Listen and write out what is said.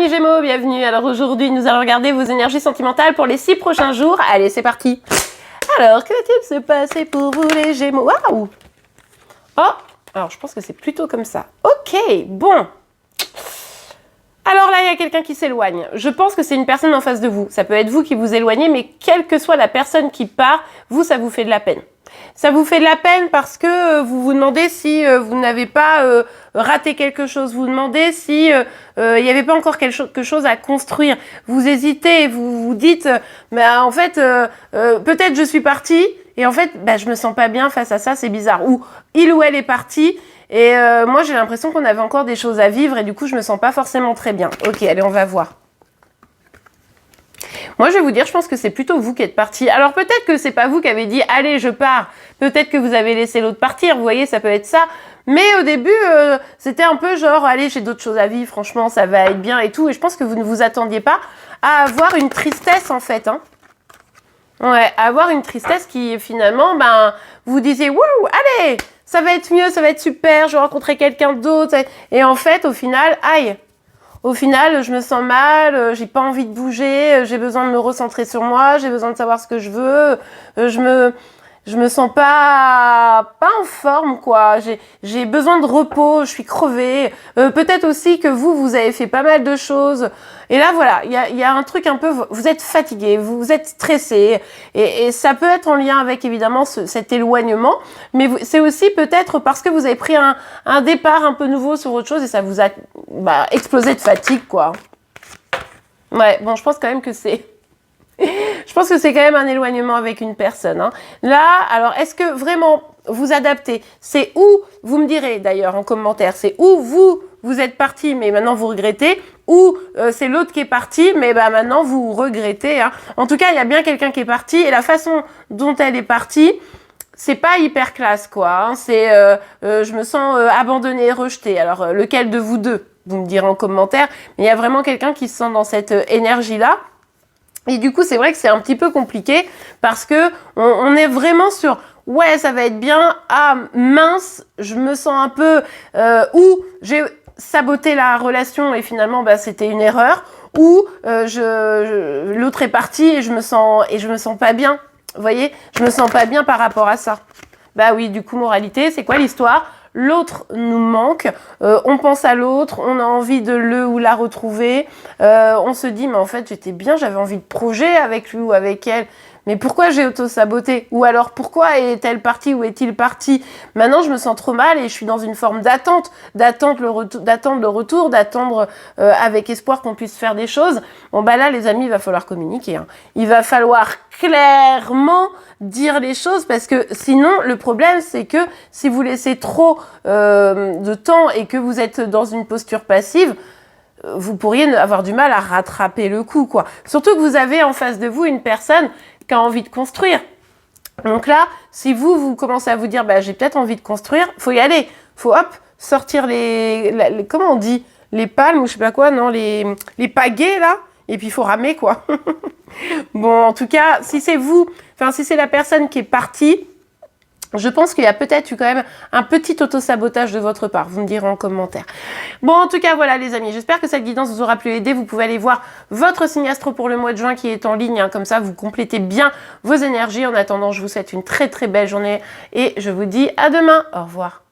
amis Gémeaux, bienvenue. Alors aujourd'hui, nous allons regarder vos énergies sentimentales pour les 6 prochains jours. Allez, c'est parti. Alors, que va-t-il se passer pour vous les Gémeaux? Waouh! Oh, alors je pense que c'est plutôt comme ça. Ok, bon. Alors là, il y a quelqu'un qui s'éloigne. Je pense que c'est une personne en face de vous. Ça peut être vous qui vous éloignez, mais quelle que soit la personne qui part, vous, ça vous fait de la peine. Ça vous fait de la peine parce que vous vous demandez si vous n'avez pas raté quelque chose. Vous demandez si il n'y avait pas encore quelque chose à construire. Vous hésitez, vous vous dites, mais en fait, peut-être je suis partie et en fait, je me sens pas bien face à ça, c'est bizarre. Ou il ou elle est parti et moi j'ai l'impression qu'on avait encore des choses à vivre et du coup je me sens pas forcément très bien. Ok, allez, on va voir. Moi, je vais vous dire, je pense que c'est plutôt vous qui êtes parti. Alors, peut-être que c'est pas vous qui avez dit « Allez, je pars ». Peut-être que vous avez laissé l'autre partir, vous voyez, ça peut être ça. Mais au début, c'était un peu genre « Allez, j'ai d'autres choses à vivre, franchement, ça va être bien et tout ». Et je pense que vous ne vous attendiez pas à avoir une tristesse, en fait. Hein. Ouais, à avoir une tristesse qui, finalement, vous disiez « Wouh, allez, ça va être mieux, ça va être super, je vais rencontrer quelqu'un d'autre ». Et en fait, au final, aïe. Au final, je me sens mal, j'ai pas envie de bouger, j'ai besoin de me recentrer sur moi, j'ai besoin de savoir ce que je veux, je me sens pas en forme, quoi. J'ai besoin de repos, je suis crevée. Peut-être aussi que vous avez fait pas mal de choses. Et là, voilà, il y a un truc un peu, vous êtes fatigué, vous êtes stressé. Et ça peut être en lien avec, évidemment, cet éloignement. Mais c'est aussi peut-être parce que vous avez pris un départ un peu nouveau sur autre chose et ça vous a explosé de fatigue, quoi. Ouais, bon, je pense quand même que c'est... Je pense que c'est quand même un éloignement avec une personne. Hein. Là, alors, est-ce que vraiment vous adaptez? C'est où, vous me direz d'ailleurs en commentaire, c'est où vous êtes parti, mais maintenant vous regrettez, ou c'est l'autre qui est parti, mais maintenant vous regrettez. Hein. En tout cas, il y a bien quelqu'un qui est parti, et la façon dont elle est partie, c'est pas hyper classe, quoi. Hein. C'est, je me sens abandonnée, rejetée. Alors, lequel de vous deux? Vous me direz en commentaire. Mais il y a vraiment quelqu'un qui se sent dans cette énergie-là. Et du coup, c'est vrai que c'est un petit peu compliqué parce que on est vraiment sur « ouais, ça va être bien »,« ah, mince, je me sens un peu ou j'ai saboté la relation et finalement, c'était une erreur » ou l'autre est parti et je me sens pas bien. Vous voyez, je me sens pas bien par rapport à ça. Bah oui, du coup, moralité, c'est quoi l'histoire ? L'autre nous manque, on pense à l'autre, on a envie de le ou la retrouver, on se dit mais en fait j'étais bien, j'avais envie de projet avec lui ou avec elle, mais pourquoi j'ai auto-saboté? Ou alors pourquoi est-elle partie ou est-il parti? Maintenant je me sens trop mal et je suis dans une forme d'attente, d'attendre le retour, d'attendre avec espoir qu'on puisse faire des choses. Bon là les amis, il va falloir communiquer, hein. Il va falloir clairement dire les choses parce que sinon le problème c'est que si vous laissez trop de temps et que vous êtes dans une posture passive, vous pourriez avoir du mal à rattraper le coup, quoi. Surtout que vous avez en face de vous une personne qui a envie de construire. Donc là, si vous commencez à vous dire j'ai peut-être envie de construire, faut y aller. Faut sortir les comment on dit, les palmes ou je sais pas quoi, non, les pagaies là, et puis il faut ramer, quoi. Bon, en tout cas, si c'est vous, si c'est la personne qui est partie, je pense qu'il y a peut-être eu quand même un petit auto-sabotage de votre part. Vous me direz en commentaire. Bon, en tout cas, voilà les amis. J'espère que cette guidance vous aura plu et aidé. Vous pouvez aller voir votre signe astro pour le mois de juin qui est en ligne. Hein. Comme ça, vous complétez bien vos énergies. En attendant, je vous souhaite une très très belle journée et je vous dis à demain. Au revoir.